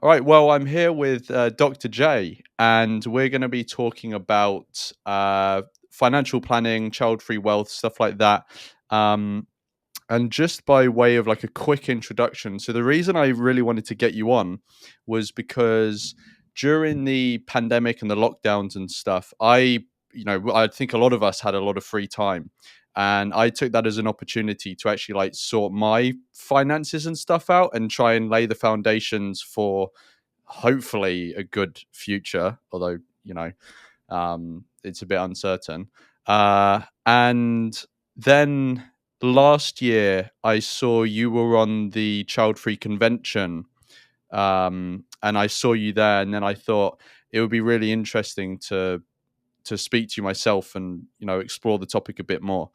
All right. Well, I'm here with Dr. J, and we're going to be talking about financial planning, child-free wealth, stuff like that. Um, and just by way of like a quick introduction, so the reason I really wanted to get you on was because during the pandemic and the lockdowns and stuff, I think a lot of us had a lot of free time. And I took that as an opportunity to actually like sort my finances and stuff out and try and lay the foundations for hopefully a good future, although, it's a bit uncertain. And then last year, I saw you were on the Childfree convention, and I saw you there, and then I thought it would be really interesting to speak to you myself and explore the topic a bit more,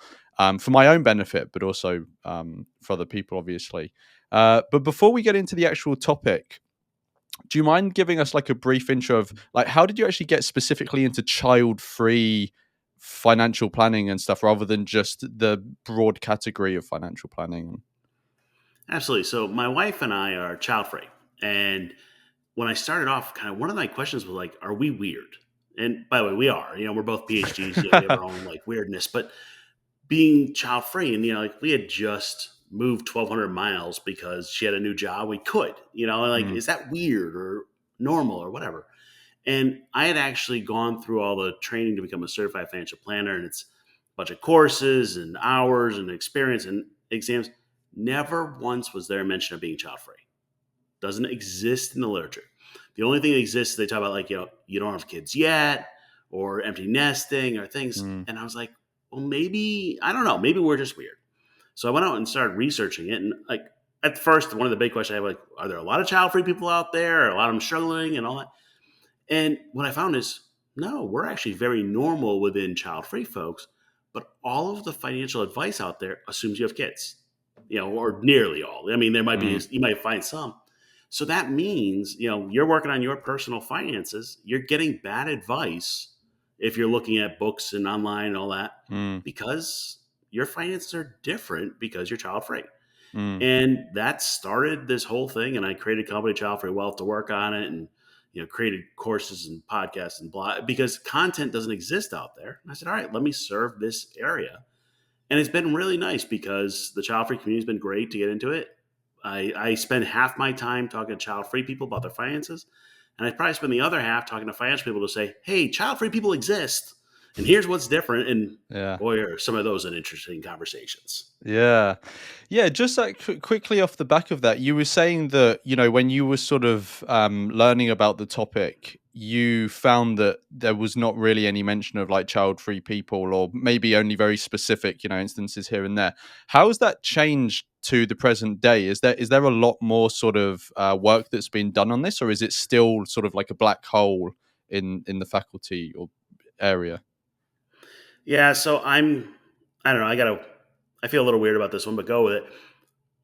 for my own benefit, but also for other people, obviously. But before we get into the actual topic, do you mind giving us like a brief intro of like how did you actually get specifically into child-free financial planning and stuff rather than just the broad category of financial planning? Absolutely. So my wife and I are child free. And when I started off, kind of one of my questions was like, are we weird? And by the way, we are. We're both PhDs. We have our own like weirdness. But being child free, and like we had just moved 1,200 miles because she had a new job. We could, like, Mm, is that weird or normal or whatever? And I had actually gone through all the training to become a certified financial planner, and it's a bunch of courses and hours and experience and exams. Never once was there a mention of being child free. Doesn't exist in the literature. The only thing that exists, they talk about like, you don't have kids yet or empty nesting or things. mm, And I was like, well, maybe, I don't know, maybe we're just weird. So I went out and started researching it. And like at first, one of the big questions I have, like, are there a lot of child free people out there? Are a lot of them struggling and all that? And what I found is, no, we're actually very normal within child free folks, but all of the financial advice out there assumes you have kids, or nearly all. I mean, there might be, mm, you might find some. So that means, you're working on your personal finances, you're getting bad advice if you're looking at books and online and all that, mm, because your finances are different because you're child free. mm, And that started this whole thing. And I created a company, Childfree Wealth, to work on it, and created courses and podcasts and blah, because content doesn't exist out there. And I said, all right, let me serve this area. And it's been really nice because the child free community has been great to get into it. I spend half my time talking to child free people about their finances, and I probably spend the other half talking to financial people to say, hey, child free people exist, and here's what's different. And yeah. boy, are some of those an interesting conversations. Yeah. Yeah, just like quickly off the back of that, you were saying that, when you were sort of learning about the topic, you found that there was not really any mention of like child-free people or maybe only very specific, instances here and there. How has that changed to the present day? Is there a lot more sort of work that's been done on this, or is it still sort of like a black hole in the faculty or area? Yeah, so I don't know, I feel a little weird about this one, but go with it.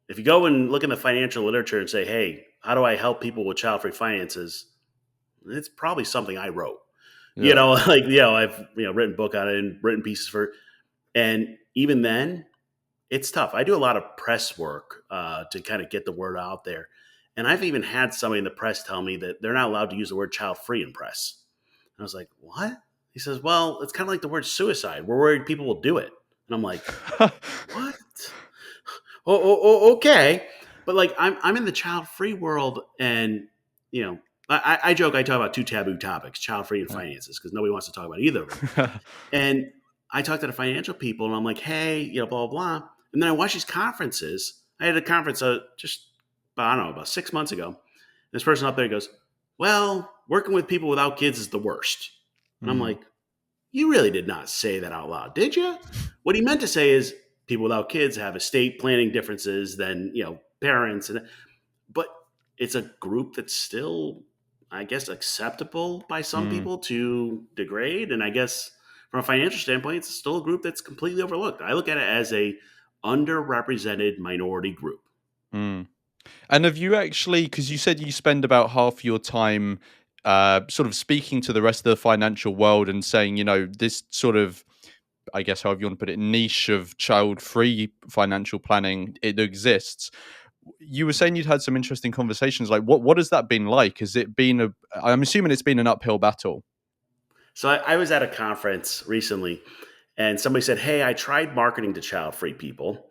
If you go and look in the financial literature and say, hey, how do I help people with child free finances? It's probably something I wrote. Yeah. Like, I've written a book on it and written pieces for, and even then, it's tough. I do a lot of press work to kind of get the word out there. And I've even had somebody in the press tell me that they're not allowed to use the word child free in press. And I was like, what? He says, well, it's kind of like the word suicide. We're worried people will do it. And I'm like, what? Okay. But like, I'm in the child free world, and I joke, I talk about two taboo topics: child free and finances, because nobody wants to talk about either of them. And I talk to the financial people, and I'm like, hey, blah blah blah. And then I watch these conferences. I had a conference just I don't know, about 6 months ago. This person up there goes, well, working with people without kids is the worst. And I'm Mm, like, you really did not say that out loud, did you? What he meant to say is people without kids have estate planning differences than parents, but it's a group that's still, I guess, acceptable by some mm. people to degrade, and I guess from a financial standpoint, it's still a group that's completely overlooked. I look at it as a underrepresented minority group. Mm. And have you actually, because you said you spend about half your time sort of speaking to the rest of the financial world and saying, this sort of, I guess, however you want to put it, niche of child free financial planning, it exists. you were saying you'd had some interesting conversations. Like, what has that been like? Has it been a? I'm assuming it's been an uphill battle. So I was at a conference recently, and somebody said, "Hey, I tried marketing to child-free people."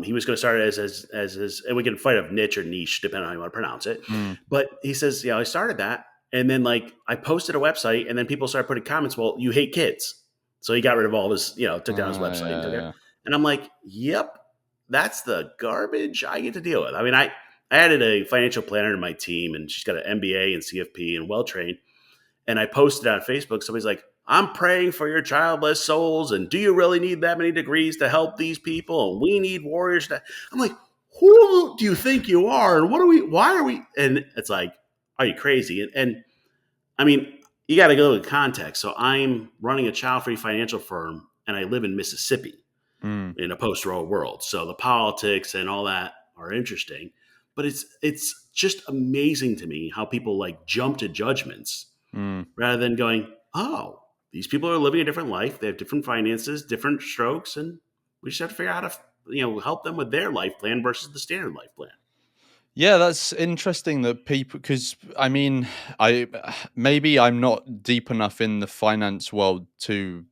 He was going to start it as and we can fight a niche or niche depending on how you want to pronounce it. Mm. But he says, "Yeah, I started that, and then like I posted a website, and then people started putting comments. Well, you hate kids, so he got rid of all his, took down his website and took it." Yeah. And I'm like, "Yep, that's the garbage I get to deal with." I mean, I added a financial planner to my team, and she's got an MBA and CFP and well trained. And I posted on Facebook, somebody's like, "I'm praying for your childless souls. And do you really need that many degrees to help these people? And we need warriors." I'm like, who do you think you are? And why are we? And it's like, are you crazy? And I mean, you got to go to context. So I'm running a child free financial firm and I live in Mississippi Mm. in a post Roe world. So the politics and all that are interesting. But it's just amazing to me how people like jump to judgments Mm. rather than going, oh, these people are living a different life. They have different finances, different strokes, and we just have to figure out how to, help them with their life plan versus the standard life plan. Yeah, that's interesting that people, because I mean, I maybe I'm not deep enough in the finance world to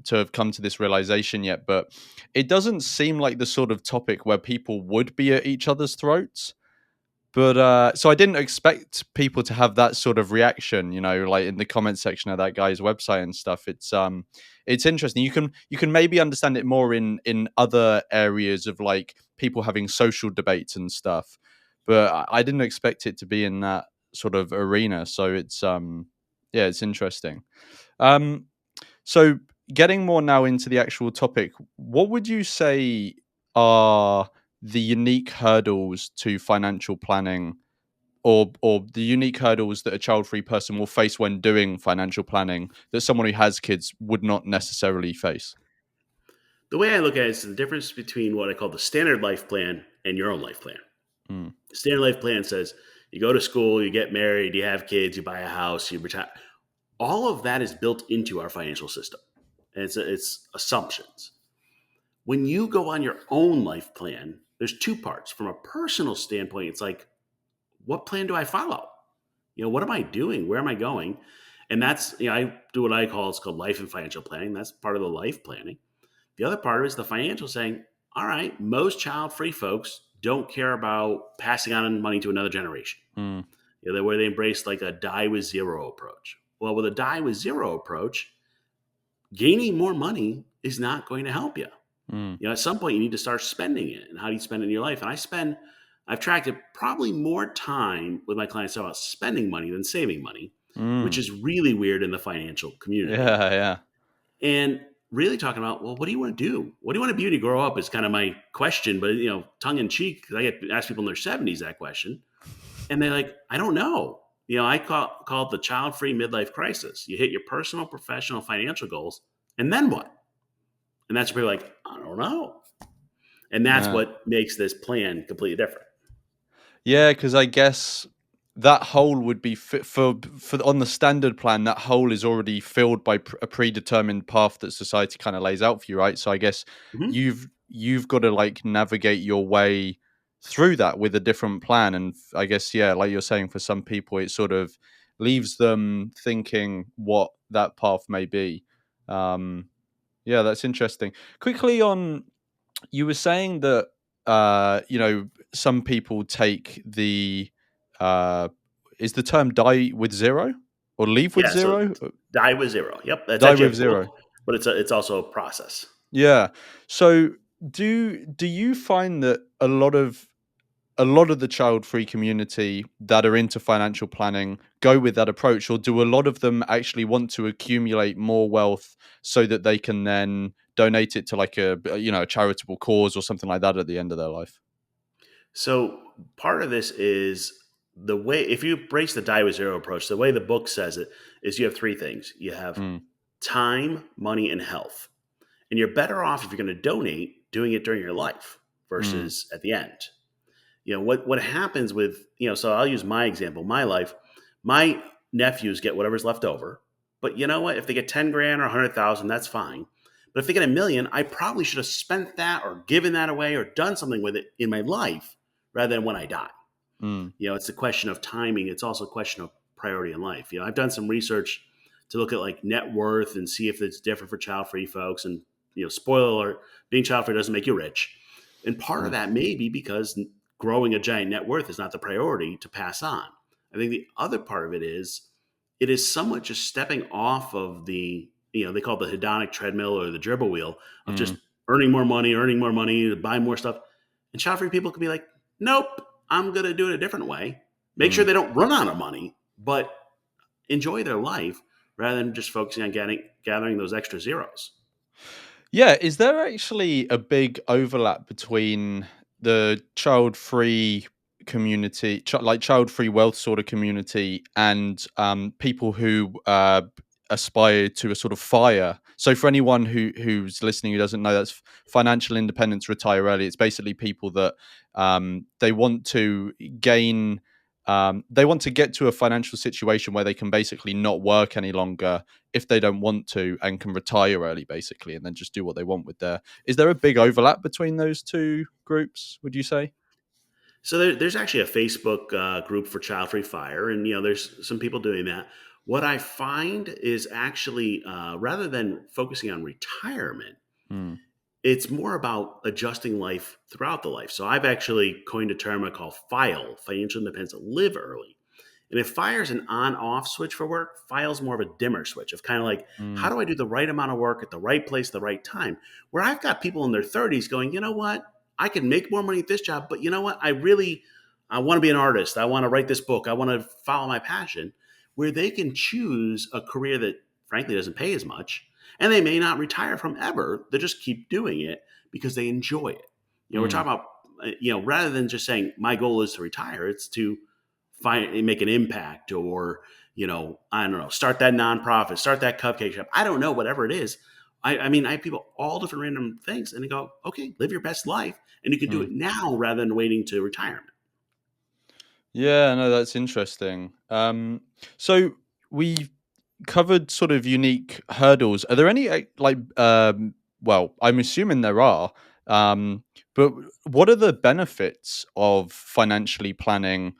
have come to this realization yet, but it doesn't seem like the sort of topic where people would be at each other's throats. But so I didn't expect people to have that sort of reaction, like in the comment section of that guy's website and stuff. It's interesting. You can maybe understand it more in other areas of like people having social debates and stuff. But I didn't expect it to be in that sort of arena. So yeah, it's interesting. Um so getting more now into the actual topic, what would you say are the unique hurdles to financial planning, or the unique hurdles that a child-free person will face when doing financial planning that someone who has kids would not necessarily face? The way I look at it is the difference between what I call the standard life plan and your own life plan. Mm. The standard life plan says you go to school, you get married, you have kids, you buy a house, you retire. All of that is built into our financial system. And it's assumptions. When you go on your own life plan, there's two parts. From a personal standpoint, it's like, what plan do I follow? What am I doing? Where am I going? And that's, I do what I call, it's called life and financial planning. That's part of the life planning. The other part is the financial saying, all right, most child free folks don't care about passing on money to another generation. Mm. Where they embrace like a die with zero approach. Well, with a die with zero approach, gaining more money is not going to help you. Mm. At some point you need to start spending it. And how do you spend it in your life? And I've tracked it probably more time with my clients about spending money than saving money, which Mm. is really weird in the financial community. Yeah, yeah. And really talking about, well, what do you want to do? What do you want to be when you grow up is kind of my question, but tongue in cheek, because I get asked people in their 70s that question. And they're like, I don't know. I call it the child-free midlife crisis. You hit your personal, professional, financial goals, and then what? And that's where people are like, I don't know. And that's Yeah. what makes this plan completely different. Yeah, because I guess that hole would be fit for on the standard plan. That hole is already filled by a predetermined path that society kind of lays out for you, right? So I guess Mhm. you've got to like navigate your way through that with a different plan. And I guess, yeah, like you're saying, for some people, it sort of leaves them thinking what that path may be. Yeah, that's interesting. Quickly on, you were saying that some people take the uh is the term die with zero or leave with Yeah, so zero? die with zero. Yep, that's Die actually with a zero. book, but it's also a process. Yeah. So do you find that a lot of the child free community that are into financial planning go with that approach, or do a lot of them actually want to accumulate more wealth so that they can then donate it to like a charitable cause or something like that at the end of their life? So part of this is the way, if you embrace the die with zero approach, the way the book says it is you have three things. You have Mm. time, money, and health. And you're better off if you're going to donate doing it during your life Mm. versus at the end. What happens with, so I'll use my example, my life. My nephews get whatever's left over. But you know what? If they get 10 grand or 100,000, that's fine. But if they get a million, I probably should have spent that or given that away or done something with it in my life rather than when I die. Mm, It's a question of timing. It's also a question of priority in life. I've done some research to look at like net worth and see if it's different for child free folks. And, spoiler alert, being child free doesn't make you rich. And part of mm, that may be because growing a giant net worth is not the priority to pass on. I think the other part of it is somewhat just stepping off of they call it the hedonic treadmill or the dribble wheel of just mm, earning more money, to buy more stuff. And child free people could be like, nope, I'm going to do it a different way. Make sure mm. they don't run out of money, but enjoy their life rather than just focusing on gathering those extra zeros. Yeah, is there actually a big overlap between the child-free community, like child-free wealth sort of community, and people who aspire to a sort of FIRE? So, for anyone who's listening who doesn't know, that's financial independence, retire early. It's basically people that they want to gain. They want to get to a financial situation where they can basically not work any longer if they don't want to, and can retire early basically, and then just do what they want with their. Is there a big overlap between those two groups, would you say? So there's actually a Facebook group for Child Free Fire, and there's some people doing that. What I find is actually rather than focusing on retirement, Mm, it's more about adjusting life throughout the life. So I've actually coined a term I call FILE, financial independence, live early. And if fire is an on off switch for work, file is more of a dimmer switch of kind of like, how mm, do I do the right amount of work at the right place, the right time? Where I've got people in their 30s going, you know what? I can make more money at this job, but you know what? I want to be an artist. I want to write this book. I want to follow my passion, where they can choose a career that frankly doesn't pay as much. And they may not retire from ever. They just keep doing it because they enjoy it. We're mm, talking about, rather than just saying my goal is to retire, it's to make an impact, or I don't know, start that nonprofit, start that cupcake shop, I don't know, whatever it is. I mean, I have people all different random things, and they go, okay, live your best life, and you can do mm. it now rather than waiting to retirement. Yeah, no, that's interesting. So we covered sort of unique hurdles. Are there any well, I'm assuming there are. Um, but what are the benefits of financially planning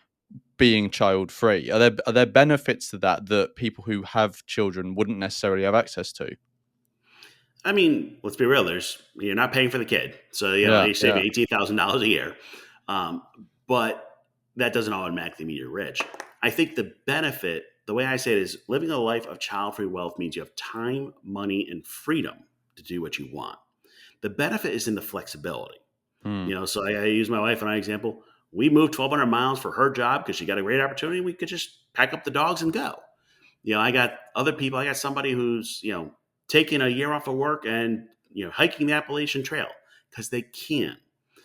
being child free? Are there benefits to that people who have children wouldn't necessarily have access to? I mean, let's be real. You're not paying for the kid, so Yeah, they save yeah. you $18,000 a year, um, but that doesn't automatically mean you're rich. I think the benefit, the way I say it, is living a life of child-free wealth means you have time, money, and freedom to do what you want. The benefit is in the flexibility. Mm, So I use my wife and I example. We moved 1,200 miles for her job because she got a great opportunity. We could just pack up the dogs and go. I got other people. I got somebody who's taking a year off of work and hiking the Appalachian Trail because they can.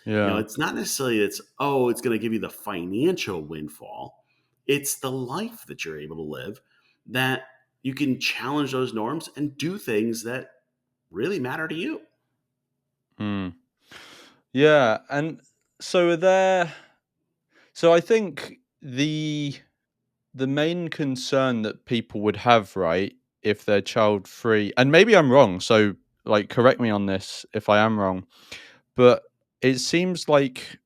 yeah. It's not necessarily it's going to give you the financial windfall. It's the life that you're able to live, that you can challenge those norms and do things that really matter to you. Mm. Yeah, and so are there. So I think the main concern that people would have, right, if they're child free, and maybe I'm wrong, so like correct me on this if I am wrong, but it seems like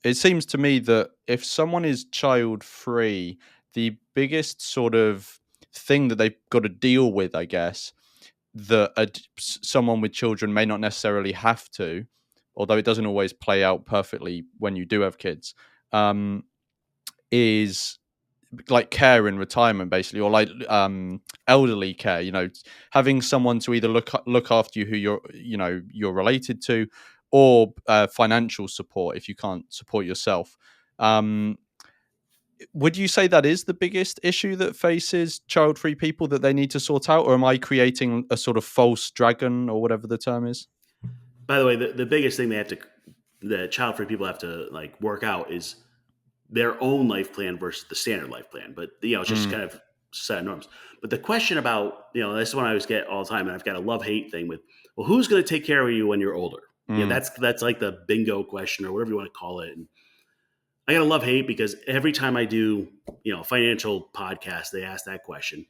it seems to me that if someone is child free, the biggest sort of thing that they've got to deal with, I guess, that someone with children may not necessarily have to, although it doesn't always play out perfectly when you do have kids, um, is like care in retirement basically, or like elderly care, having someone to either look after you who you're related to, or financial support if you can't support yourself. um would you say that is the biggest issue that faces child free people that they need to sort out, or am I creating a sort of false dragon, or whatever the term is? By the way, the biggest thing the child free people have to like work out is their own life plan versus the standard life plan. But it's just Mm, kind of set norms. But the question about this is one I always get all the time, and I've got a love hate thing with, well, who's going to take care of you when you're older? mm, That's like the bingo question or whatever you want to call it. And I got a love hate because every time I do a financial podcast, they ask that question,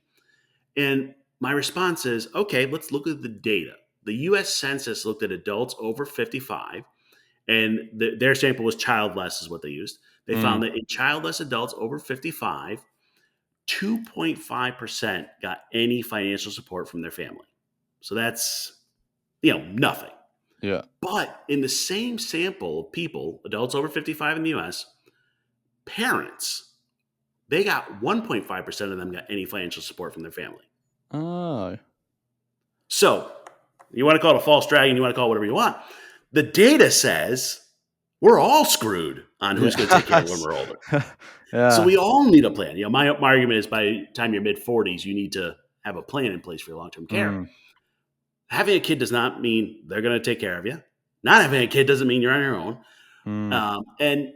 and my response is, okay, let's look at the data. The U.S. Census looked at adults over 55, And their sample was childless, is what they used. They found Mm. that in childless adults over 55, 2.5% got any financial support from their family. So that's, nothing. Yeah. But in the same sample of people, adults over 55 in the US, parents, they got 1.5% of them got any financial support from their family. Oh. So you want to call it a false dragon, you want to call it whatever you want. The data says we're all screwed on who's going to take care of when Yes. we're older. So Yeah. we all need a plan. My argument is by the time you're mid 40s, you need to have a plan in place for your long term care. Mm. Having a kid does not mean they're going to take care of you. Not having a kid doesn't mean you're on your own. Mm. And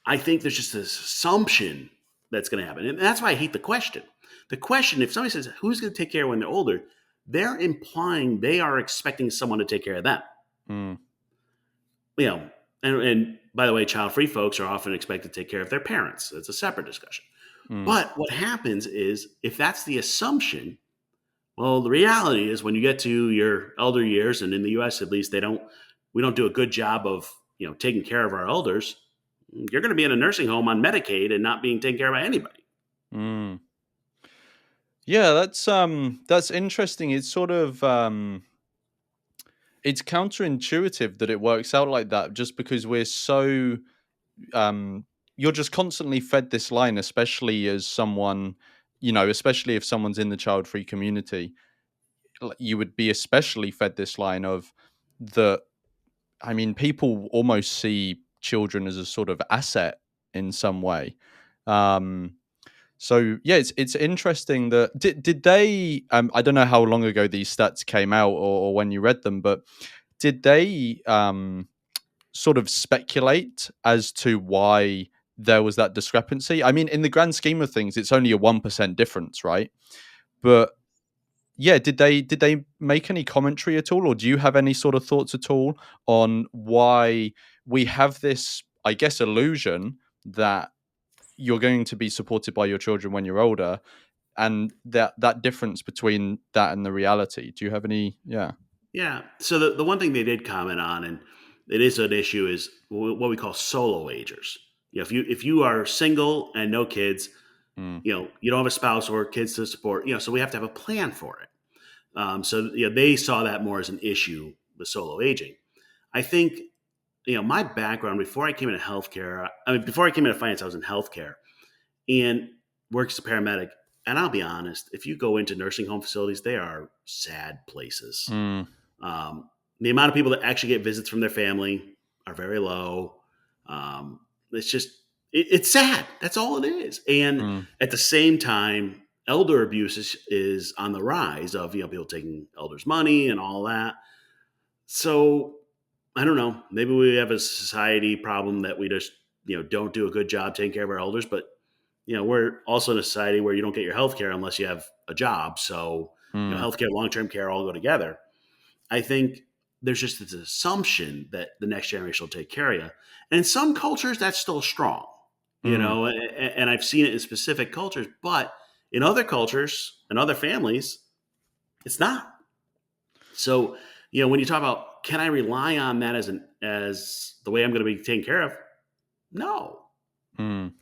I think there's just this assumption that's going to happen. And that's why I hate the question. The question, if somebody says, who's going to take care when they're older, they're implying they are expecting someone to take care of them. Mm. You know, and by the way, child-free folks are often expected to take care of their parents. It's a separate discussion. Mm. But what happens is, if that's the assumption, well, the reality is when you get to your elder years, and in the U.S. at least, we don't do a good job of taking care of our elders. You're going to be in a nursing home on Medicaid and not being taken care of by anybody. Mm. Yeah, that's interesting. It's sort of it's counterintuitive that it works out like that, just because we're so um you're just constantly fed this line, especially as someone, especially if someone's in the child free community. You would be especially fed this line of the I mean, people almost see children as a sort of asset in some way. um So yeah, it's interesting that did they I don't know how long ago these stats came out, or when you read them, but did they sort of speculate as to why there was that discrepancy? I mean, in the grand scheme of things, it's only a 1% difference, right? But yeah, did they make any commentary at all, or do you have any sort of thoughts at all on why we have this, I guess, illusion that you're going to be supported by your children when you're older, and that difference between that and the reality? Do you have any? Yeah. Yeah. So the one thing they did comment on, and it is an issue, is what we call solo agers. If you are single and no kids, Mm. you don't have a spouse or kids to support. So we have to have a plan for it. So they saw that more as an issue with solo aging. I think my background before I came into healthcare. I mean, before I came into finance, I was in healthcare and worked as a paramedic. And I'll be honest, if you go into nursing home facilities, they are sad places. Mm. Um, the amount of people that actually get visits from their family are very low. It's just, it's sad. That's all it is. And Mm. at the same time, elder abuse is on the rise of people taking elders' money and all that. So I don't know. Maybe we have a society problem that we just don't do a good job taking care of our elders. But we're also in a society where you don't get your health care unless you have a job. So Mm. healthcare, long-term care all go together. I think there's just this assumption that the next generation will take care of you. And in some cultures, that's still strong, Mm. and I've seen it in specific cultures, but in other cultures and other families, it's not. So, when you talk about, can I rely on that as the way I'm going to be taken care of? No. Mm.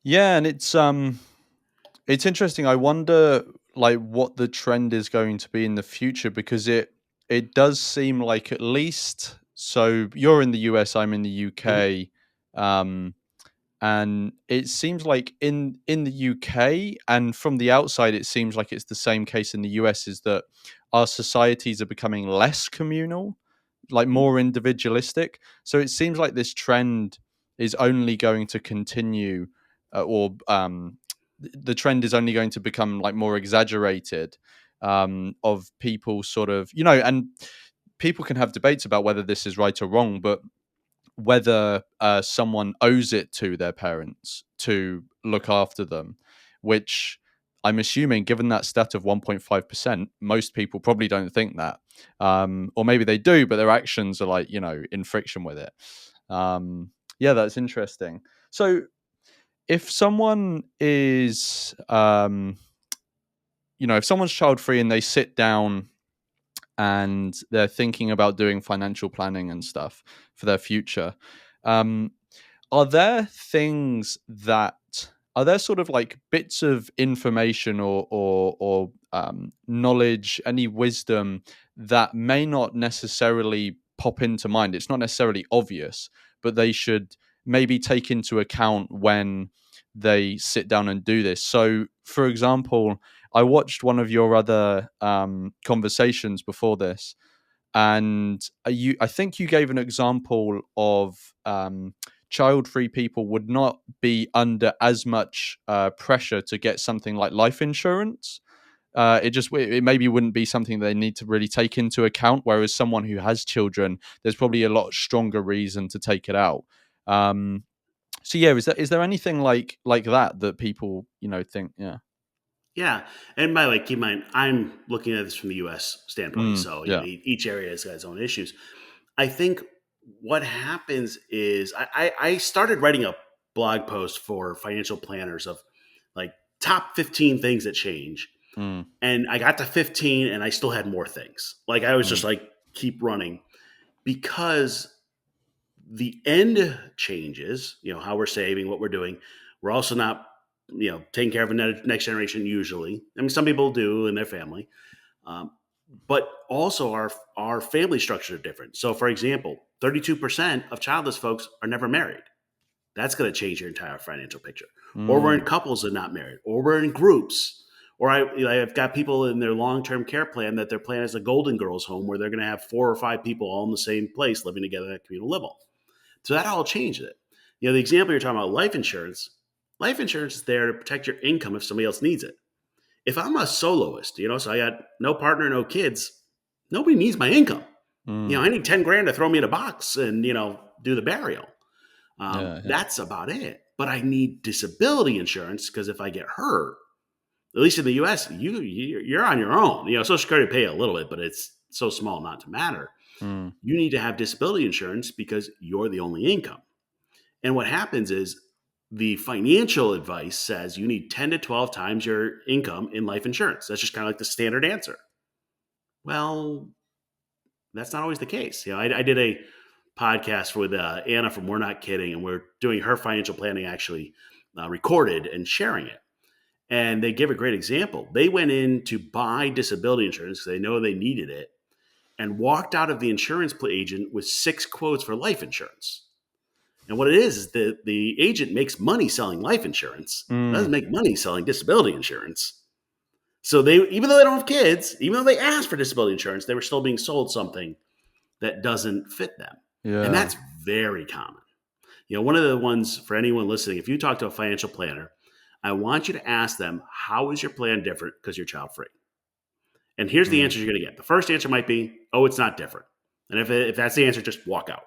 Yeah, and it's interesting. I wonder, like, what the trend is going to be in the future, because it does seem like, at least, so you're in the US, I'm in the Mhm. UK. um and it seems like in the UK, and from the outside it seems like it's the same case in the US, is that our societies are becoming less communal, like Mhm. more individualistic. So it seems like this trend is only going to continue, or the trend is only going to become like more exaggerated, of people sort of, and people can have debates about whether this is right or wrong, but whether someone owes it to their parents to look after them, which I'm assuming, given that stat of 1.5%, most people probably don't think that. Or maybe they do, but their actions are like, in friction with it. Yeah, that's interesting. So if someone is, if someone's child free and they sit down and they're thinking about doing financial planning and stuff for their future. Um, are there things that are there sort of like bits of information or knowledge, any wisdom that may not necessarily pop into mind? It's not necessarily obvious, but they should maybe take into account when they sit down and do this. So, for example, I watched one of your other conversations before this, and I think you gave an example of child-free people would not be under as much pressure to get something like life insurance. It maybe wouldn't be something they need to really take into account. Whereas someone who has children, there's probably a lot stronger reason to take it out. Um, so yeah, is there anything like that people think? Yeah. Yeah, and by the way, keep in mind, I'm looking at this from the U.S. standpoint, so Yeah. each area has got its own issues. I think what happens is I started writing a blog post for financial planners of like top 15 things that change, Mm, and I got to 15, and I still had more things. Like I was just mm, like keep running because the end changes, how we're saving, what we're doing. We're also not, taking care of a next generation usually. I mean, some people do in their family, um, but also our family structures are different. So, for example, 32% of childless folks are never married. That's going to change your entire financial picture. Or we're in mm, couples that are not married, or we're in groups. Or I've got people in their long-term care plan that their plan is a Golden Girls home where they're going to have 4 or 5 people all in the same place living together in a communal level. So that all changed it. The example you're talking about, life insurance is there to protect your income if somebody else needs it. If I'm a soloist, so I got no partner, no kids, nobody needs my income. mm. I need 10 grand to throw me in a box and, do the burial. Yeah, yeah. That's about it. But I need disability insurance because if I get hurt, at least in the US, you're on your own. Social Security pay a little bit, but it's so small not to matter. Mm, You need to have disability insurance because you're the only income. And what happens is the financial advice says you need 10 to 12 times your income in life insurance. That's just kind of like the standard answer. Well, that's not always the case. I did a podcast with Anna from We're Not Kidding, and we're doing her financial planning actually recorded and sharing it. And they give a great example. They went in to buy disability insurance because they know they needed it and walked out of the insurance agent with 6 quotes for life insurance. And what it is that the agent makes money selling life insurance, mm. doesn't make money selling disability insurance. So they, even though they don't have kids, even though they asked for disability insurance, they were still being sold something that doesn't fit them. And Yeah. that's very common. One of the ones for anyone listening, if you talk to a financial planner, I want you to ask them, how is your plan different because you're child free? And here's the Mm, answer you're going to get. The first answer might be, oh, it's not different. And if that's the answer, just walk out.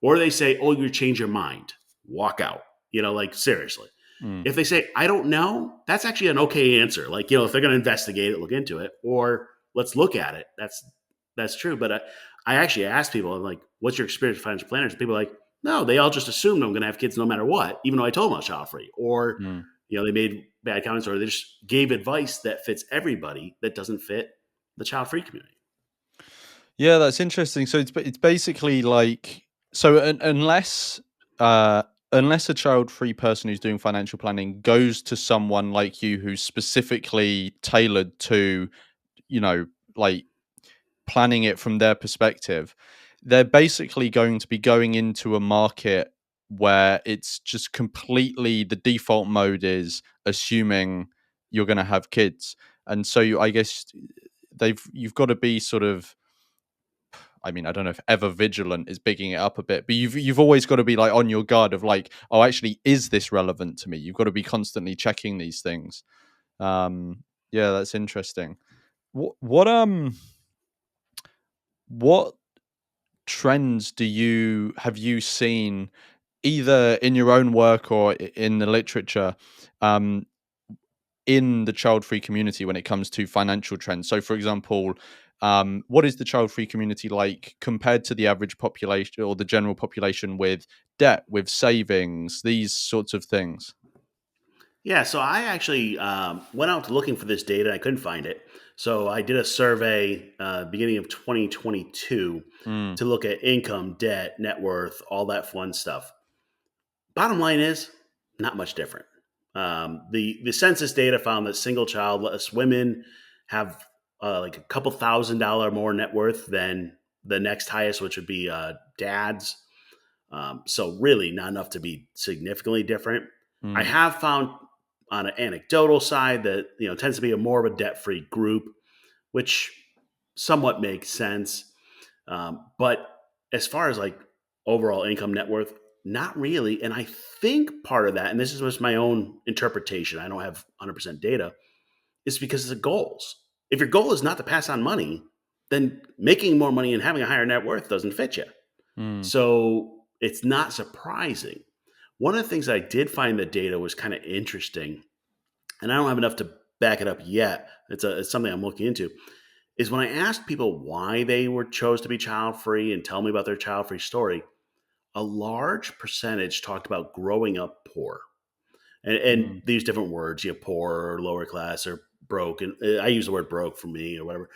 Or they say, oh, you change your mind, walk out. Like seriously. mm. If they say, I don't know, that's actually an okay answer. Like, if they're going to investigate it, look into it, or let's look at it. That's true. But I actually asked people, I'm like, what's your experience with financial planners? People are like, no, they all just assumed I'm going to have kids no matter what, even though I told them I was child free. Or, Mm. they made bad comments, or they just gave advice that fits everybody that doesn't fit the child free community. Yeah, that's interesting. So it's basically like so uh unless a child-free person who's doing financial planning goes to someone like you who's specifically tailored to, you know, like planning it from their perspective, they're basically going to be going into a market where it's just completely the default mode is assuming you're going to have kids. And so I guess you've got to be sort of, I mean, I don't know if ever vigilant is bigging it up a bit, but you've always got to be like on your guard of like, oh, actually, is this relevant to me? You've got to be constantly checking these things. Yeah, that's interesting. What trends have you seen either in your own work or in the literature, um, in the child-free community when it comes to financial trends? So, for example, what is the child-free community like compared to the average population or the general population with debt, with savings, these sorts of things? Yeah, so I actually went out looking for this data. I couldn't find it. So I did a survey beginning of 2022 Mm, to look at income, debt, net worth, all that fun stuff. Bottom line is, not much different. The census data found that single childless women have like a couple $1,000 more net worth than the next highest, which would be dads. So really, not enough to be significantly different. I mm, have found on an anecdotal side that tends to be a more of a debt free group, which somewhat makes sense. But as far as like overall income net worth, not really. And I think part of that, and this is just my own interpretation, I don't have 100% data, is because of the goals. If your goal is not to pass on money, then making more money and having a higher net worth doesn't fit you. mm, So it's not surprising. One of the things I did find the data was kind of interesting, and I don't have enough to back it up yet. It's something I'm looking into. Is when I asked people why they were chose to be child free and tell me about their child free story, a large percentage talked about growing up poor, and mm, they use different words, poor or lower class or broke, and I use the word broke for me or whatever.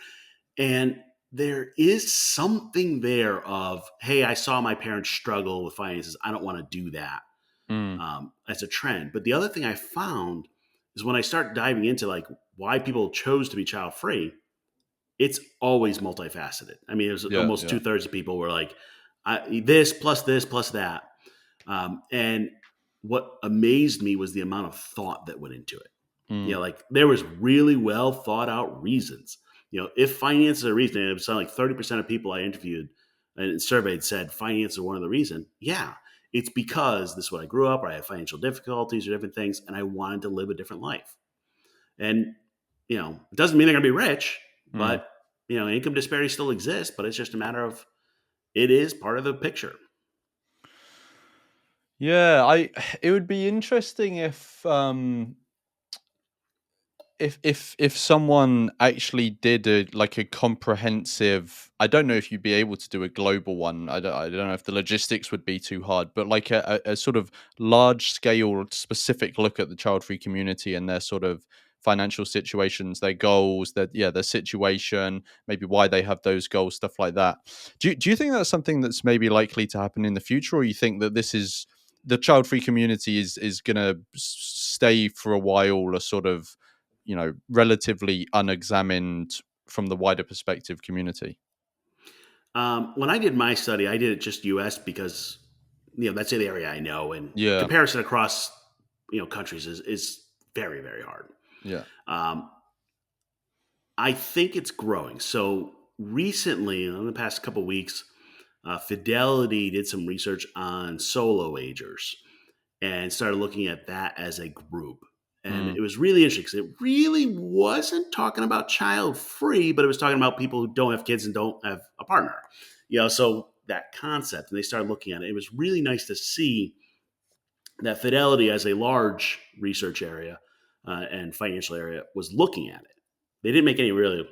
And there is something there of, hey, I saw my parents struggle with finances. I don't want to do that mm. as a trend. But the other thing I found is when I start diving into like why people chose to be child free, it's always multifaceted. I mean, it was Yeah, almost yeah. 2/3 of people were like, this plus that. And what amazed me was the amount of thought that went into it. Mm, Like there was really well thought out reasons. If finance is a reason, and it was like 30% of people I interviewed and surveyed said finance is one of the reason. Yeah, it's because this is what I grew up, or I had financial difficulties or different things, and I wanted to live a different life. And it doesn't mean they're going to be rich, mm. but income disparity still exists. But it's just a matter of it is part of the picture. Yeah, I it would be interesting if someone actually did a like a comprehensive, I don't know if you'd be able to do a global one. I don't know if the logistics would be too hard, but like a sort of large scale specific look at the child free community and their sort of financial situations, their goals, their situation, maybe why they have those goals, stuff like that. Do you think that's something that's maybe likely to happen in the future, or you think that this is the child free community is going to stay for a while a sort of relatively unexamined from the wider perspective community? When I did my study, I did it just U.S. because that's the area I know, and Yeah, comparison across countries is very very hard. yeah. Um, I think it's growing. So recently, in the past couple weeks, Fidelity did some research on solo agers and started looking at that as a group. And Mm, it was really interesting because it really wasn't talking about child free, but it was talking about people who don't have kids and don't have a partner. So that concept, and they started looking at it. It was really nice to see that Fidelity, as a large research area and financial area, was looking at it. They didn't make any really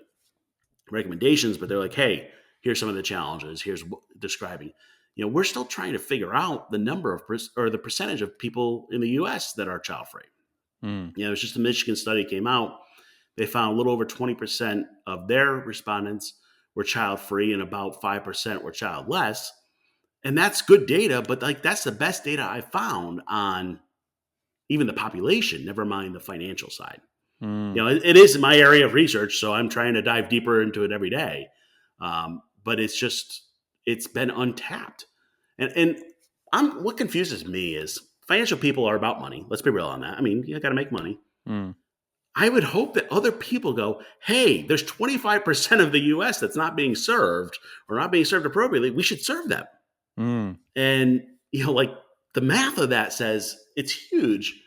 recommendations, but they're like, hey, here's some of the challenges. Here's describing. We're still trying to figure out the number of or the percentage of people in the U.S. that are child free. mm, It was just a Michigan study came out. They found a little over 20% of their respondents were child free, and about 5% were childless. And that's good data, but like that's the best data I found on even the population. Never mind the financial side. mm. It is my area of research, so I'm trying to dive deeper into it every day. But it's been untapped, and what confuses me is financial people are about money. Let's be real on that. I mean, you got to make money. Mm, I would hope that other people go, hey, there's 25% of the US that's not being served or not being served appropriately. We should serve them. mm, And, like the math of that says it's huge.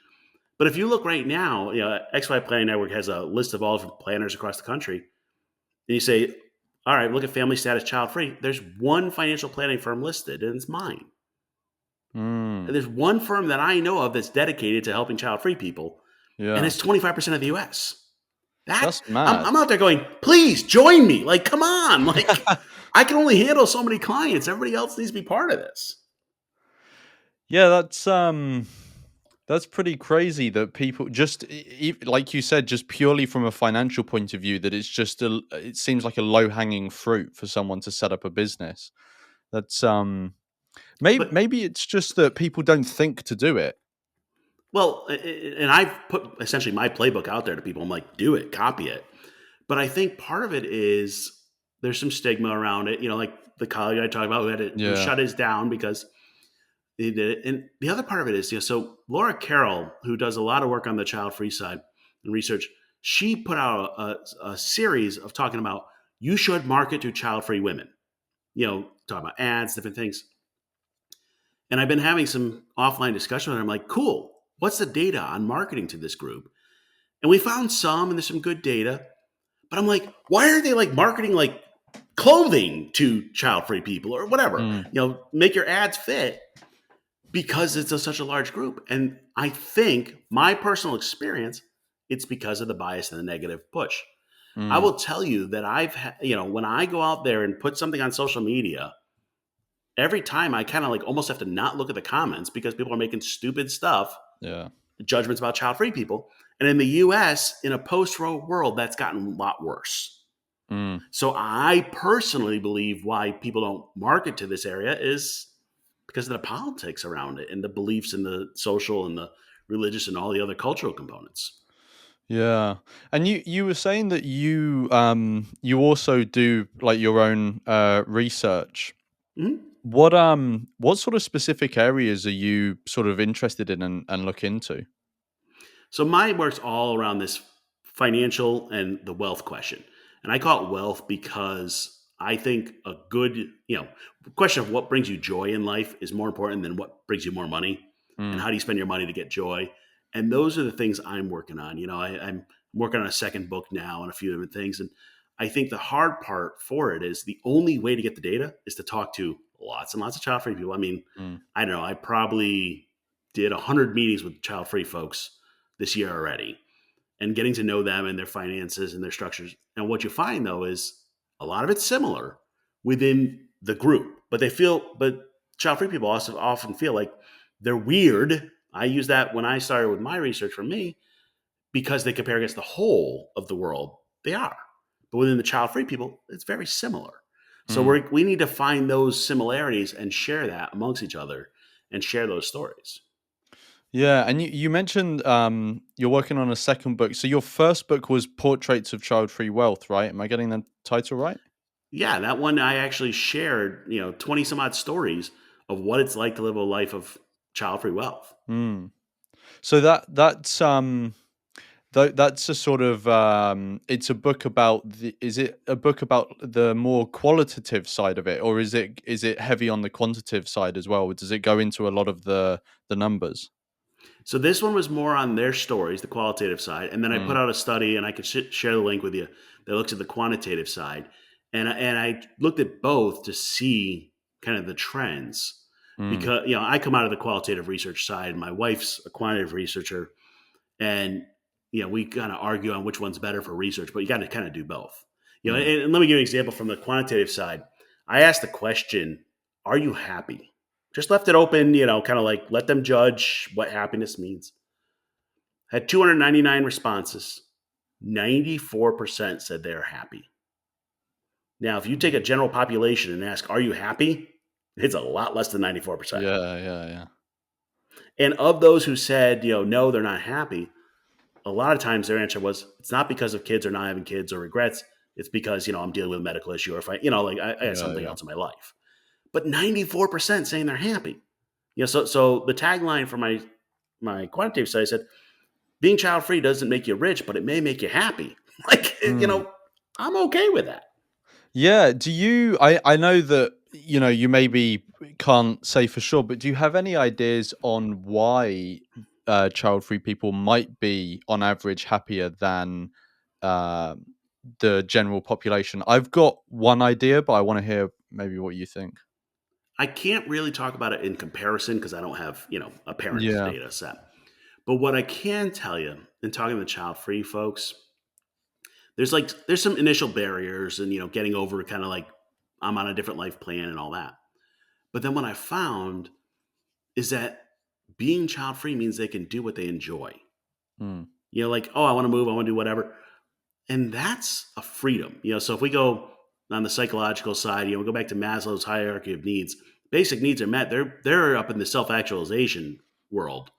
But if you look right now, XY Planning Network has a list of all different planners across the country. And you say, all right, look at family status child free. There's one financial planning firm listed, and it's mine. mm. And there's one firm that I know of that's dedicated to helping child free people, and Yeah, it's 25% of the US. That that's mad. I'm out there going, please join me. Like, come on. Like, I can only handle so many clients. Everybody else needs to be part of this. Yeah, that's That's pretty crazy that people just like you said, just purely from a financial point of view, that it's just it seems like a low hanging fruit for someone to set up a business. That's But maybe it's just that people don't think to do it. well, and I've put essentially my playbook out there to people. I'm like, do it, copy it. But I think part of it is there's some stigma around it. Like the colleague I talked about who had to Yeah. shut his down because he did it. And the other part of it is, so Laura Carroll, who does a lot of work on the child free side and research, she put out a series of talking about you should market to child free women. Talking about ads, different things. And I've been having some offline discussion with her. I'm like, cool. What's the data on marketing to this group? And we found some, and there's some good data. But I'm like, why are they like marketing like clothing to child free people or whatever? Mm, Make your ads fit because it's such a large group. And I think my personal experience, it's because of the bias and the negative push. I mm, will tell you that when I go out there and put something on social media, every time I kind of like almost have to not look at the comments because people are making stupid stuff, yeah. judgments about child free people. And in the US, in a post Roe world, that's gotten a lot worse. Mm. So I personally believe why people don't market to this area is because of the politics around it and the beliefs and the social and the religious and all the other cultural components. Yeah. And you were saying that you also do like your own research. Mhm. What sort of specific areas are you sort of interested in and look into? So my work's all around this financial and the wealth question. And I call it wealth because I think a good, question of what brings you joy in life is more important than what brings you more money and Mm, how do you spend your money to get joy. And those are the things I'm working on. I'm working on a second book now and a few different things. And I think the hard part for it is the only way to get the data is to talk to lots and lots of child free people. I mean, mm, I don't know, I probably did 100 meetings with child free folks this year already and getting to know them and their finances and their structures. And what you find though is a lot of it's similar within the group, but child free people also often feel like they're weird. I use that when I started with my research for me because they compare against the whole of the world. They are. But within the child free people, it's very similar. So mm. we need to find those similarities and share that amongst each other and share those stories. Yeah, and you mentioned you're working on a second book. So your first book was Portraits of Child-Free Wealth, right? Am I getting the title right? Yeah, that one I actually shared, 20 some odd stories of what it's like to live a life of child free wealth. Mm. So that's a sort of it's a book about the is it a book about the more qualitative side of it, or is it heavy on the quantitative side as well? Does it go into a lot of the numbers? So this one was more on their stories, the qualitative side, and then I put Mm, out a study, and I could share the link with you that looks at the quantitative side, and I looked at both to see kind of the trends mm, because I come out of the qualitative research side. My wife's a quantitative researcher, and we kind of argue on which one's better for research, but you got to kind of do both. mm, And let me give you an example from the quantitative side. I asked the question, "Are you happy?" Just left it open, kind of like let them judge what happiness means. Had 299 responses. 94% said they're happy. Now, if you take a general population and ask, "Are you happy?" It's a lot less than 94%. yeah, yeah, yeah. And of those who said, no, they're not happy, a lot of times their answer was it's not because of kids or not having kids or regrets. It's because I'm dealing with a medical issue or if I got Yeah, something yeah. else in my life. But 94% saying they're happy. So the tagline for my quantitative study said being child free doesn't make you rich, but it may make you happy. Like Mm. I'm okay with that. Yeah, do you I know that, you maybe can't say for sure, but do you have any ideas on why, child-free people might be, on average, happier than, um, the general population? I've got one idea, but I wanna hear maybe what you think. I can't really talk about it in comparison because I don't have a parent's Yeah. data set. But what I can tell you in talking to child free folks, there's some initial barriers and getting over kind of like I'm on a different life plan and all that. But then what I found is that Being child free means they can do what they enjoy. Mm. Like, oh, I want to move, I want to do whatever. And that's a freedom. So if we go on the psychological side, we go back to Maslow's hierarchy of needs. Basic needs are met. They're up in the self-actualization world,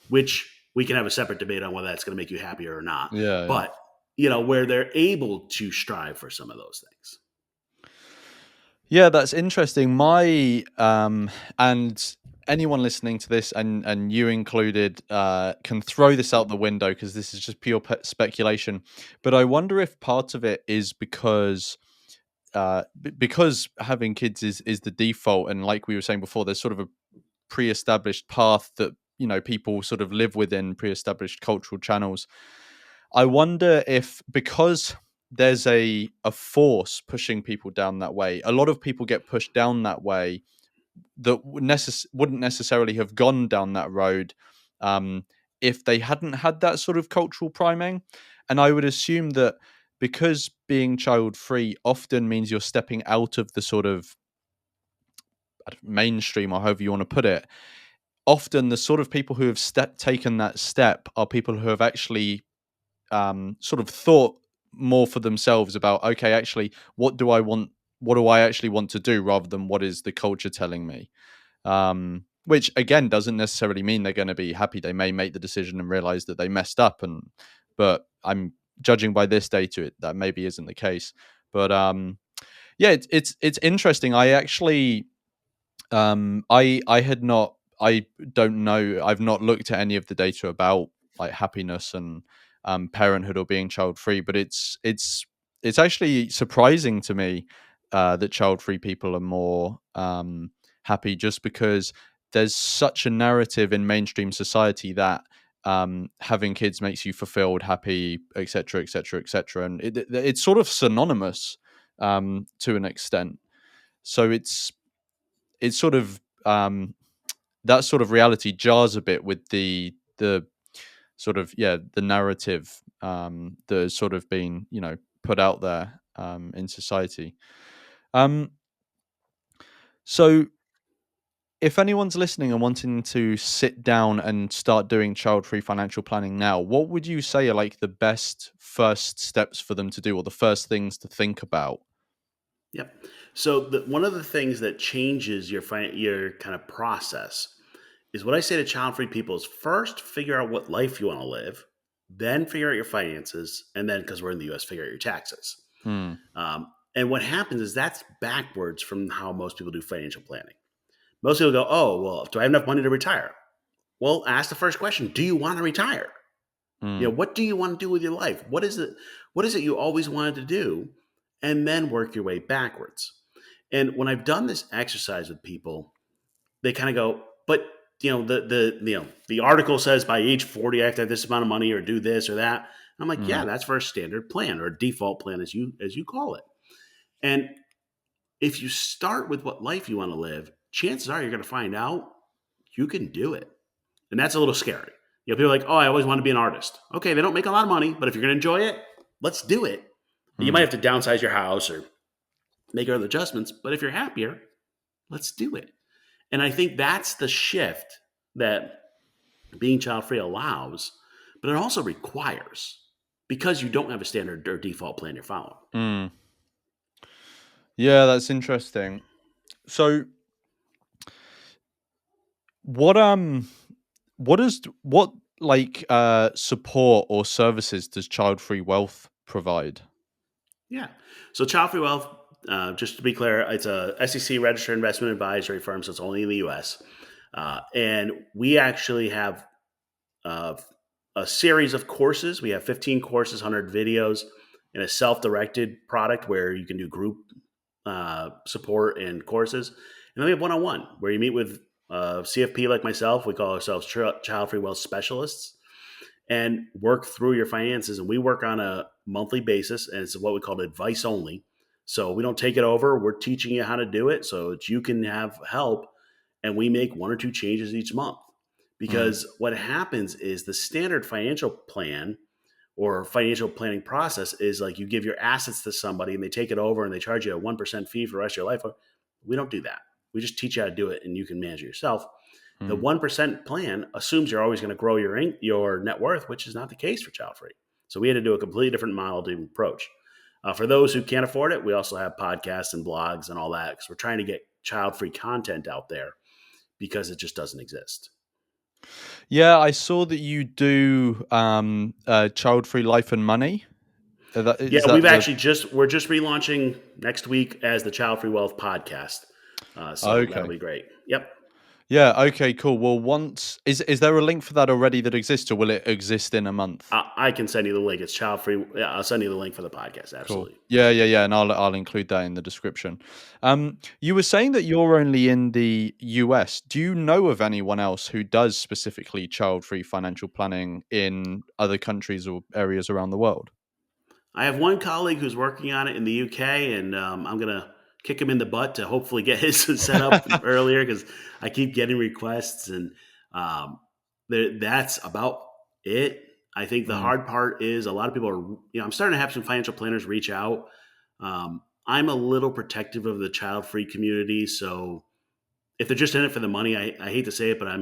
which we can have a separate debate on whether that's going to make you happier or not. Yeah, yeah. But, where they're able to strive for some of those things. Yeah, that's interesting. My and anyone listening to this, and you included, can throw this out the window because this is just pure speculation. But I wonder if part of it is because because having kids is the default, and like we were saying before, there's sort of a pre-established path that people sort of live within, pre-established cultural channels. I wonder if, because there's a force pushing people down that way, a lot of people get pushed down that way that wouldn't necessarily have gone down that road, um, if they hadn't had that sort of cultural priming. And I would assume that because being child free often means you're stepping out of the sort of mainstream, or however you want to put it, often the sort of people who have taken that step are people who have actually sort of thought more for themselves about, okay, actually, what do I want? What do I actually want to do, rather than what is the culture telling me? Which again doesn't necessarily mean they're going to be happy. They may make the decision and realize that they messed up, but I'm judging by this data, that maybe isn't the case. But yeah, it's interesting. I actually I had not. I don't know. I've not looked at any of the data about like happiness and parenthood or being child free, but it's actually surprising to me that child free people are more happy, just because there's such a narrative in mainstream society that having kids makes you fulfilled, happy, etc., etc., etc., and it's sort of synonymous to an extent. So it's sort of that sort of reality jars a bit with the sort of, yeah, the narrative that has sort of been put out there in society. Um, so if anyone's listening and wanting to sit down and start doing child-free financial planning now, what would you say are like the best first steps for them to do, or the first things to think about? Yep. So one of the things that changes your kind of process is what I say to child free people is first figure out what life you want to live, then figure out your finances, and then, because we're in the US, figure out your taxes. Hmm. And what happens is that's backwards from how most people do financial planning. Most people go, oh, well, do I have enough money to retire? Well, ask the first question: do you want to retire? Hmm. What do you want to do with your life? What is it? What is it you always wanted to do? And then work your way backwards. And when I've done this exercise with people, they kind of go, but the article says by age 40 I have to have this amount of money or do this or that. And I'm like, yeah, Hmm. that's for a standard plan or a default plan, as you call it. And if you start with what life you want to live, chances are you're going to find out you can do it. And that's a little scary. People are like, oh, I always want to be an artist. Okay, they don't make a lot of money, but if you're going to enjoy it, let's do it. You might Hmm. have to downsize your house or make other adjustments, but if you're happier, let's do it. And I think that's the shift that being child free allows, but it also requires, because you don't have a standard or default plan you're following. Hmm. Yeah, that's interesting. So what what like support or services does Child Free Wealth provide? Yeah. So Childfree Wealth, just to be clear, it's a SEC registered investment advisory firm, so it's only in the U.S. And we actually have uh, a series of courses. We have 15 courses, 100 videos, and a self-directed product where you can do group support and courses. And then we have one-on-one where you meet with CFP like myself. We call ourselves Child Free Wealth Specialists, and work through your finances. And we work on a monthly basis, and it's what we call advice only. So we don't take it over. We're teaching you how to do it so that you can have help. And we make one or two changes each month. Mm, Because what happens is the standard financial plan or financial planning process is like you give your assets to somebody and they take it over and they charge you a 1% fee for the rest of your life. We don't do that. We just teach you how to do it and you can manage it yourself. The Mm. 1% plan assumes you're always going to grow your net worth, which is not the case for child free. So we had to do a completely different model to approach. For those who can't afford it, we also have podcasts and blogs and all that because we're trying to get child free content out there because it just doesn't exist. Yeah, I saw that you do child free life and money. Is Yeah, that the we're just relaunching next week as the Child Free Wealth podcast. So that'll okay? be great. Yep. Yeah, okay, cool. Well, once is there a link for that already that exists, or will it exist in a month? I can send you the link. It's child free. Yeah, I'll send you the link for the podcast. Cool. Absolutely. Yeah, yeah, yeah, and I'll include that in the description. You were saying that you're only in the US. Do you know of anyone else who does specifically child-free financial planning in other countries or areas around the world? I have one colleague who's working on it in the UK, and I'm gonna kick him in the butt to hopefully get his set up earlier because I keep getting requests, and um, that's about it. I think the Mm, hard part is a lot of people are. I'm starting to have some financial planners reach out. I'm a little protective of the child-free community, so if they're just in it for the money, I hate to say it, but I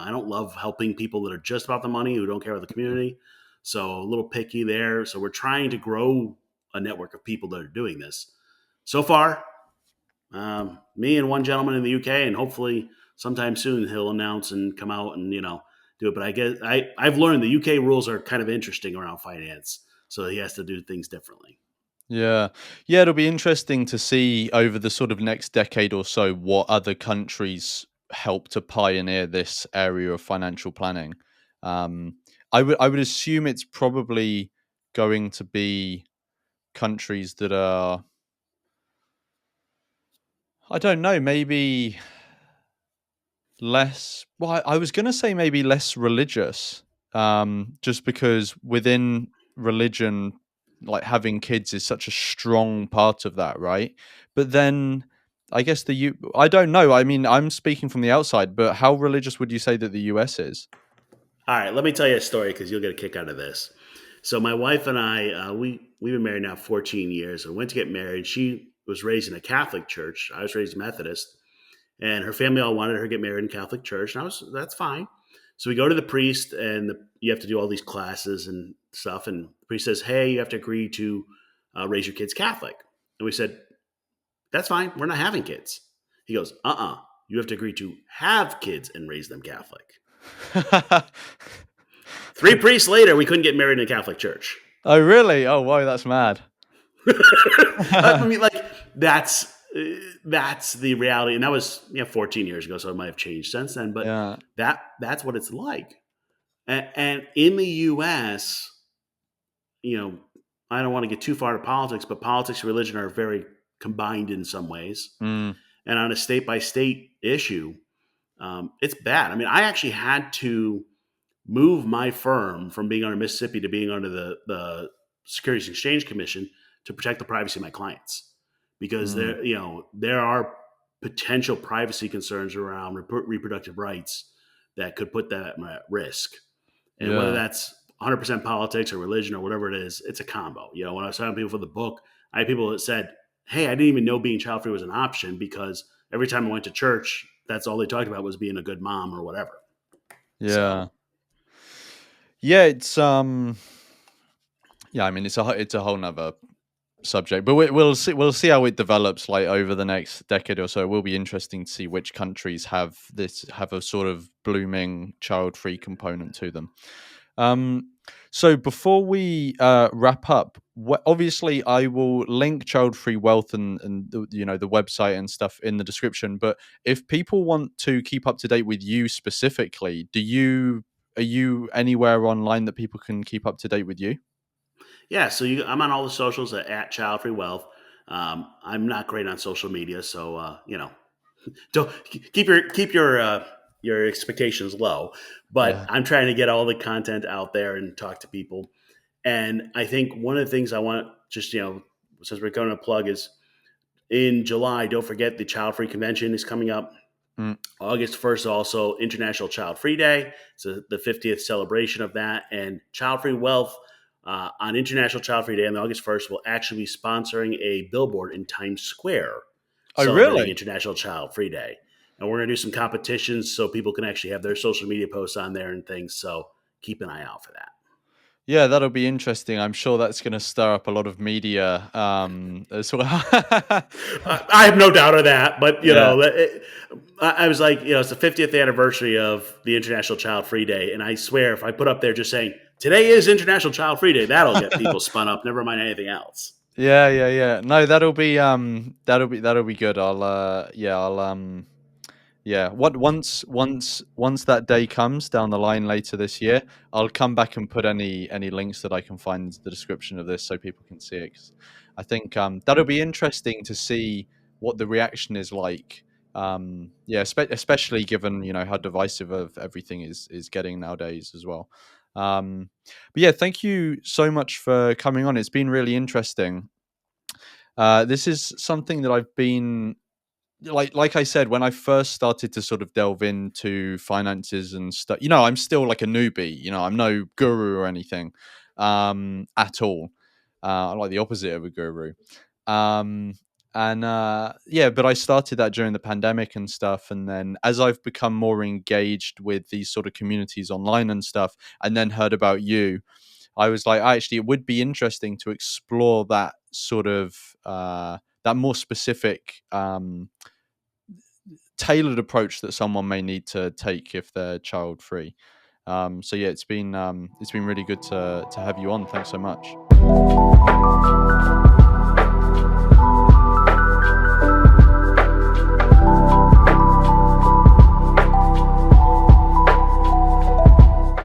don't love helping people that are just about the money who don't care about the community. So a little picky there. So we're trying to grow a network of people that are doing this. So far, me and one gentleman in the UK, and hopefully sometime soon he'll announce and come out and do it. But I guess I've learned the UK rules are kind of interesting around finance, so he has to do things differently. yeah. Yeah, it'll be interesting to see over the sort of next decade or so what other countries help to pioneer this area of financial planning. Um, I would assume it's probably going to be countries that are I don't know, maybe less well, I was gonna say maybe less religious, just because within religion, like, having kids is such a strong part of that, right? But then I guess I don't know, I mean, I'm speaking from the outside, but how religious would you say that the US is? All right, let me tell you a story because you'll get a kick out of this. So my wife and I, we've been married now 14 years. And went to get married. She was raised in a Catholic church. I was raised Methodist, and her family all wanted her to get married in Catholic church. And that's fine. So we go to the priest, and you have to do all these classes and stuff. And the priest says, "Hey, you have to agree to raise your kids Catholic." And we said, "That's fine. We're not having kids." He goes, You have to agree to have kids and raise them Catholic." 3 priests later, we couldn't get married in a Catholic church. Oh, really? Oh, wow, that's mad. I mean, like that's the reality, and that was 14 years ago, so it might have changed since then. But Yeah. that's what it's like. And in the U.S., you know, I don't want to get too far to politics, but politics and religion are very combined in some ways. Mm, And on a state by state issue, it's bad. I mean, I actually had to move my firm from being under Mississippi to being under the Securities and Exchange Commission to protect the privacy of my clients, because mm, there are potential privacy concerns around reproductive rights that could put that at risk. And whether yeah. that's 100% politics or religion or whatever it is, it's a combo. When I was talking to people for the book, I had people that said, "Hey, I didn't even know being child free was an option because every time I went to church, that's all they talked about was being a good mom or whatever." Yeah. So Yeah, yeah, I mean, it's a whole nother subject, but we'll see how it develops like over the next decade or so. It will be interesting to see which countries have a sort of blooming child-free component to them. Um, so before we wrap up, obviously I will link Child-Free Wealth and the website and stuff in the description. But if people want to keep up to date with you specifically, are you anywhere online that people can keep up to date with you? yeah, so I'm on all the socials at Child Free Wealth. I'm not great on social media, so don't keep your expectations low. But Yeah. I'm trying to get all the content out there and talk to people. And I think one of the things I want, just since we're going to plug, is in July. Don't forget the Child Free Convention is coming up. Mm. August 1st, also International Child Free Day. So the 50th celebration of that. And Child Free Wealth on International Child Free Day on August 1st will actually be sponsoring a billboard in Times Square Oh, celebrating really? International Child Free Day. and we're going to do some competitions so people can actually have their social media posts on there and things. So keep an eye out for that. Yeah, that'll be interesting. I'm sure that's going to stir up a lot of media as well. I have no doubt of that, but Yeah. I was like, it's the 50th anniversary of the International Child Free Day, and I swear, if I put up there just saying today is International Child Free Day, that'll get people spun up. Never mind anything else. Yeah, yeah, yeah. No, that'll be good. Yeah, what once that day comes down the line later this year, I'll come back and put any links that I can find into the description of this so people can see it. 'Cause I think that'll be interesting to see what the reaction is like. Yeah, especially given how divisive of everything is getting nowadays as well. But yeah, thank you so much for coming on. It's been really interesting. This is something that I've been like I said, when I first started to sort of delve into finances and stuff, I'm still like a newbie. I'm no guru or anything at all. I'm like the opposite of a guru. Um, and yeah, but I started that during the pandemic and stuff. And then as I've become more engaged with these sort of communities online and stuff, and then heard about you, I was like, actually, it would be interesting to explore that sort of that more specific tailored approach that someone may need to take if they're child free. So yeah, it's been really good to have you on. Thanks so much.